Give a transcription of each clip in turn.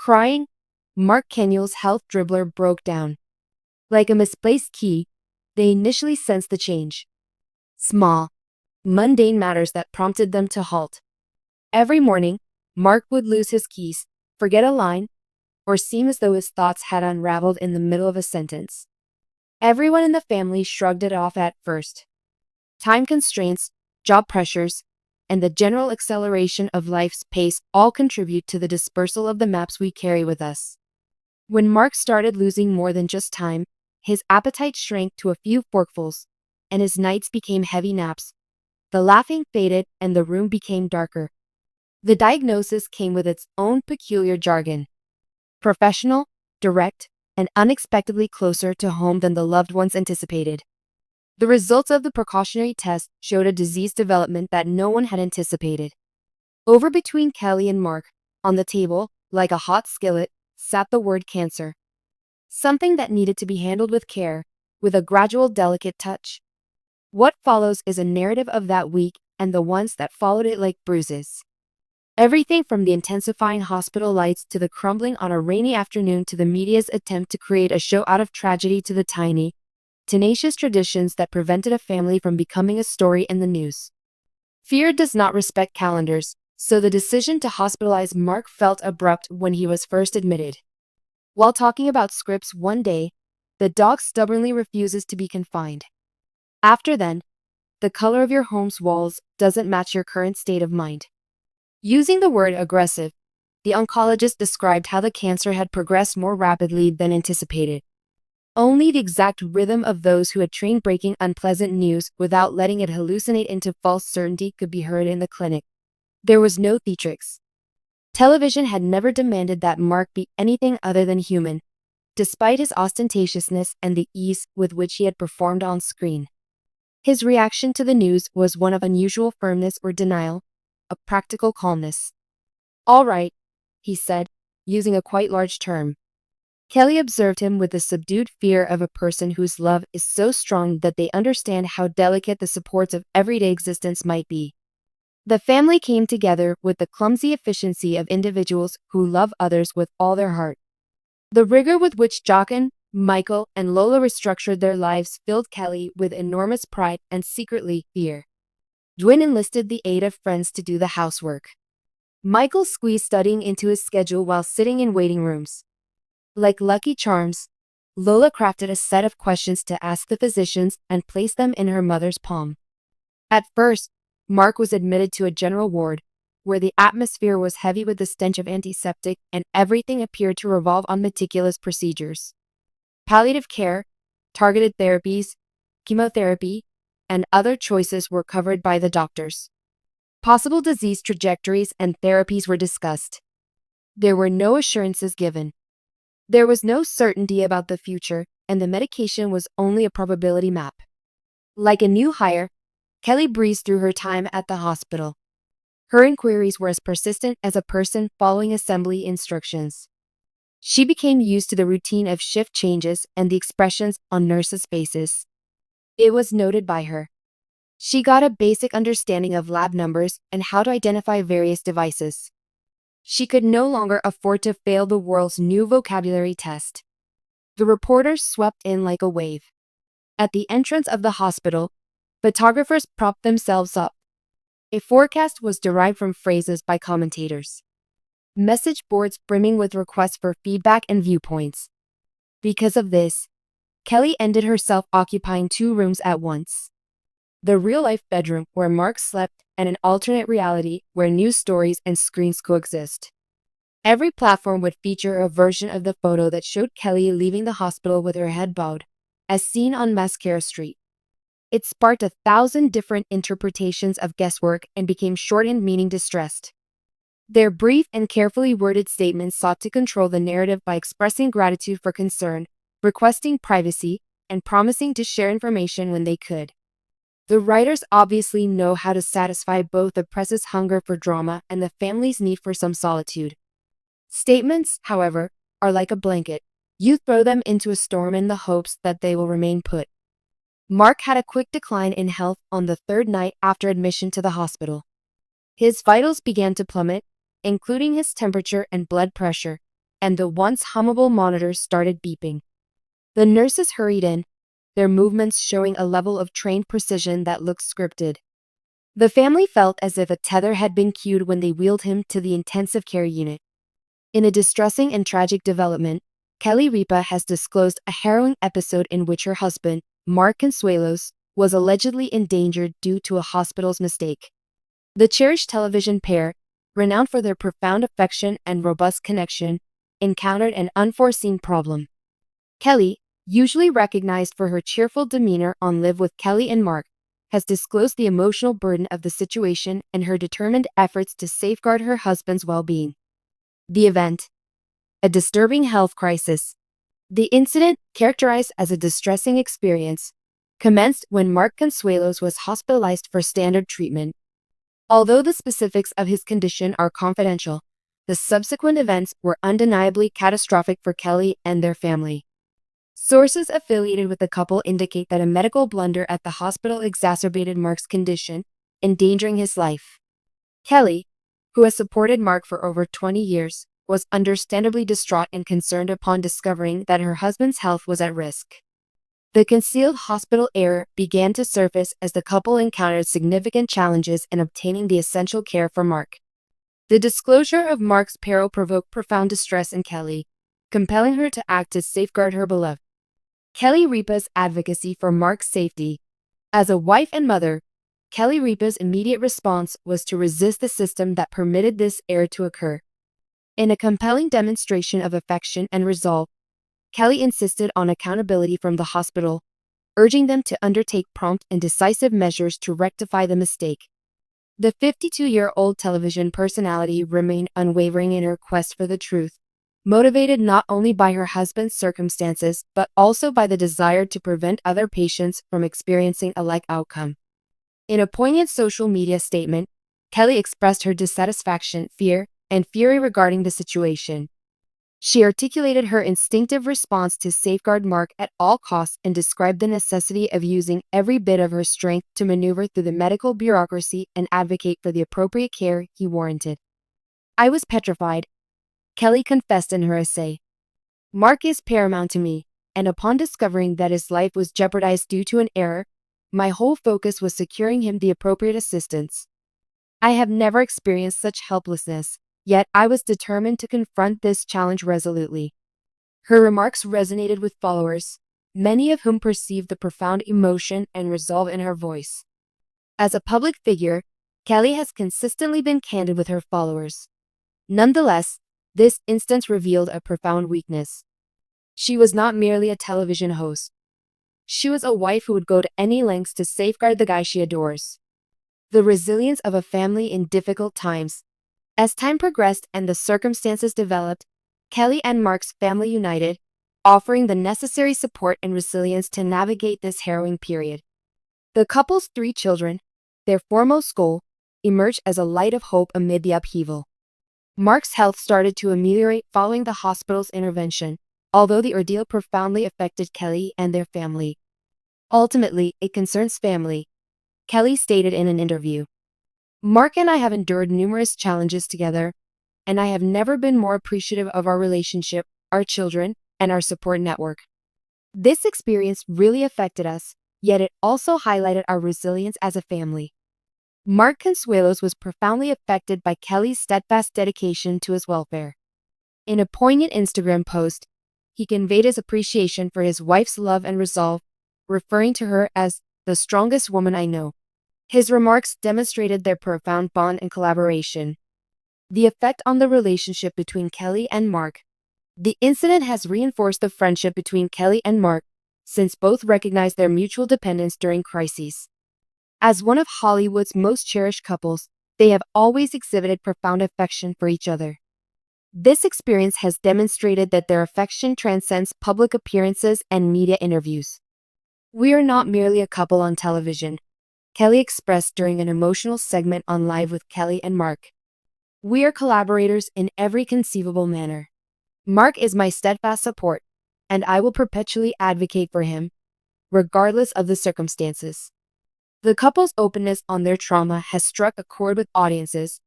Crying, Mark Kenyell's health dribbler broke down. Like a misplaced key, they initially sensed the change. Small, mundane matters that prompted them to halt. Every morning, Mark would lose his keys, forget a line, or seem as though his thoughts had unraveled in the middle of a sentence. Everyone in the family shrugged it off at first. Time constraints, job pressures, and the general acceleration of life's pace all contribute to the dispersal of the maps we carry with us. When Mark started losing more than just time, his appetite shrank to a few forkfuls, and his nights became heavy naps. The laughing faded and the room became darker. The diagnosis came with its own peculiar jargon. Professional, direct, and unexpectedly closer to home than the loved ones anticipated. The results of the precautionary test showed a disease development that no one had anticipated. Over between Kelly and Mark, on the table, like a hot skillet, sat the word cancer. Something that needed to be handled with care, with a gradual, delicate touch. What follows is a narrative of that week and the ones that followed it like bruises. Everything from the intensifying hospital lights to the crumbling on a rainy afternoon to the media's attempt to create a show out of tragedy to the tiny, tenacious traditions that prevented a family from becoming a story in the news. Fear does not respect calendars, so the decision to hospitalize Mark felt abrupt when he was first admitted. While talking about scripts one day, the dog stubbornly refuses to be confined. After then, the color of your home's walls doesn't match your current state of mind. Using the word aggressive, the oncologist described how the cancer had progressed more rapidly than anticipated. Only the exact rhythm of those who had trained breaking unpleasant news without letting it hallucinate into false certainty could be heard in the clinic. There was no theatrics. Television had never demanded that Mark be anything other than human, despite his ostentatiousness and the ease with which he had performed on screen. His reaction to the news was one of unusual firmness or denial, a practical calmness. "All right," he said, using a quite large term. Kelly observed him with the subdued fear of a person whose love is so strong that they understand how delicate the supports of everyday existence might be. The family came together with the clumsy efficiency of individuals who love others with all their heart. The rigor with which Jochen, Michael, and Lola restructured their lives filled Kelly with enormous pride and secretly fear. Dwin enlisted the aid of friends to do the housework. Michael squeezed studying into his schedule while sitting in waiting rooms. Like Lucky Charms, Lola crafted a set of questions to ask the physicians and placed them in her mother's palm. At first, Mark was admitted to a general ward, where the atmosphere was heavy with the stench of antiseptic and everything appeared to revolve on meticulous procedures. Palliative care, targeted therapies, chemotherapy, and other choices were covered by the doctors. Possible disease trajectories and therapies were discussed. There were no assurances given. There was no certainty about the future, and the medication was only a probability map. Like a new hire, Kelly breezed through her time at the hospital. Her inquiries were as persistent as a person following assembly instructions. She became used to the routine of shift changes and the expressions on nurses' faces. It was noted by her. She got a basic understanding of lab numbers and how to identify various devices. She could no longer afford to fail the world's new vocabulary test. The reporters swept in like a wave. At the entrance of the hospital, photographers propped themselves up. A forecast was derived from phrases by commentators. Message boards brimming with requests for feedback and viewpoints. Because of this, Kelly ended herself occupying 2 rooms at once. The real-life bedroom where Mark slept and an alternate reality where news stories and screens coexist. Every platform would feature a version of the photo that showed Kelly leaving the hospital with her head bowed, as seen on Mascara Street. It sparked 1,000 different interpretations of guesswork and became shortened meaning distressed. Their brief and carefully worded statements sought to control the narrative by expressing gratitude for concern, requesting privacy, and promising to share information when they could. The writers obviously know how to satisfy both the press's hunger for drama and the family's need for some solitude. Statements, however, are like a blanket. You throw them into a storm in the hopes that they will remain put. Mark had a quick decline in health on the 3rd night after admission to the hospital. His vitals began to plummet, including his temperature and blood pressure, and the once hummable monitors started beeping. The nurses hurried in, their movements showing a level of trained precision that looked scripted. The family felt as if a tether had been cued when they wheeled him to the intensive care unit. In a distressing and tragic development, Kelly Ripa has disclosed a harrowing episode in which her husband, Mark Consuelos, was allegedly endangered due to a hospital's mistake. The cherished television pair, renowned for their profound affection and robust connection, encountered an unforeseen problem. Kelly, usually recognized for her cheerful demeanor on Live with Kelly and Mark, has disclosed the emotional burden of the situation and her determined efforts to safeguard her husband's well-being. The event: a disturbing health crisis. The incident, characterized as a distressing experience, commenced when Mark Consuelos was hospitalized for standard treatment. Although the specifics of his condition are confidential, the subsequent events were undeniably catastrophic for Kelly and their family. Sources affiliated with the couple indicate that a medical blunder at the hospital exacerbated Mark's condition, endangering his life. Kelly, who has supported Mark for over 20 years, was understandably distraught and concerned upon discovering that her husband's health was at risk. The concealed hospital error began to surface as the couple encountered significant challenges in obtaining the essential care for Mark. The disclosure of Mark's peril provoked profound distress in Kelly, compelling her to act to safeguard her beloved. Kelly Ripa's advocacy for Mark's safety. As a wife and mother, Kelly Ripa's immediate response was to resist the system that permitted this error to occur. In a compelling demonstration of affection and resolve, Kelly insisted on accountability from the hospital, urging them to undertake prompt and decisive measures to rectify the mistake. The 52-year-old television personality remained unwavering in her quest for the truth, motivated not only by her husband's circumstances but also by the desire to prevent other patients from experiencing a like outcome. In a poignant social media statement, Kelly expressed her dissatisfaction, fear, and fury regarding the situation. She articulated her instinctive response to safeguard Mark at all costs and described the necessity of using every bit of her strength to maneuver through the medical bureaucracy and advocate for the appropriate care he warranted. "I was petrified," Kelly confessed in her essay. "Mark is paramount to me, and upon discovering that his life was jeopardized due to an error, my whole focus was securing him the appropriate assistance. I have never experienced such helplessness, yet I was determined to confront this challenge resolutely." Her remarks resonated with followers, many of whom perceived the profound emotion and resolve in her voice. As a public figure, Kelly has consistently been candid with her followers. Nonetheless, this instance revealed a profound weakness. She was not merely a television host. She was a wife who would go to any lengths to safeguard the guy she adores. The resilience of a family in difficult times. As time progressed and the circumstances developed, Kelly and Mark's family united, offering the necessary support and resilience to navigate this harrowing period. The couple's 3 children, their foremost goal, emerged as a light of hope amid the upheaval. Mark's health started to ameliorate following the hospital's intervention, although the ordeal profoundly affected Kelly and their family. "Ultimately, it concerns family," Kelly stated in an interview. "Mark and I have endured numerous challenges together, and I have never been more appreciative of our relationship, our children, and our support network. This experience really affected us, yet it also highlighted our resilience as a family." Mark Consuelos was profoundly affected by Kelly's steadfast dedication to his welfare. In a poignant Instagram post, he conveyed his appreciation for his wife's love and resolve, referring to her as "the strongest woman I know." His remarks demonstrated their profound bond and collaboration. The effect on the relationship between Kelly and Mark. The incident has reinforced the friendship between Kelly and Mark, since both recognized their mutual dependence during crises. As one of Hollywood's most cherished couples, they have always exhibited profound affection for each other. This experience has demonstrated that their affection transcends public appearances and media interviews. "We are not merely a couple on television," Kelly expressed during an emotional segment on Live with Kelly and Mark. "We are collaborators in every conceivable manner. Mark is my steadfast support, and I will perpetually advocate for him, regardless of the circumstances." The couple's openness on their trauma has struck a chord with audiences,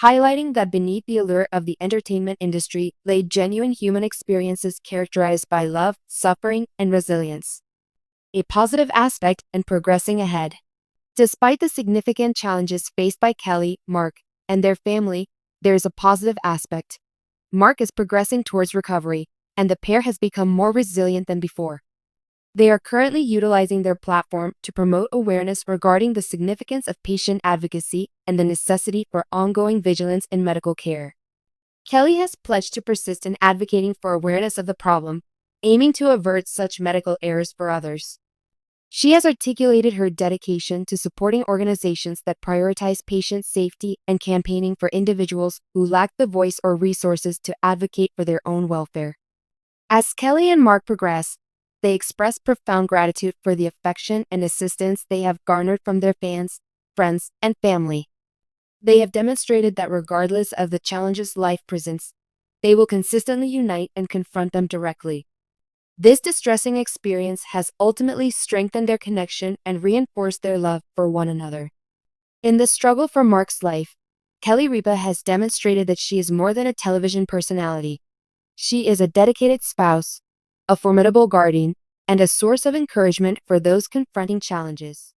highlighting that beneath the allure of the entertainment industry lay genuine human experiences characterized by love, suffering, and resilience. A positive aspect and progressing ahead. Despite the significant challenges faced by Kelly, Mark, and their family, there is a positive aspect. Mark is progressing towards recovery, and the pair has become more resilient than before. They are currently utilizing their platform to promote awareness regarding the significance of patient advocacy and the necessity for ongoing vigilance in medical care. Kelly has pledged to persist in advocating for awareness of the problem, aiming to avert such medical errors for others. She has articulated her dedication to supporting organizations that prioritize patient safety and campaigning for individuals who lack the voice or resources to advocate for their own welfare. As Kelly and Mark progress, they express profound gratitude for the affection and assistance they have garnered from their fans, friends, and family. They have demonstrated that regardless of the challenges life presents, they will consistently unite and confront them directly. This distressing experience has ultimately strengthened their connection and reinforced their love for one another. In the struggle for Mark's life, Kelly Ripa has demonstrated that she is more than a television personality. She is a dedicated spouse, a formidable guardian, and a source of encouragement for those confronting challenges.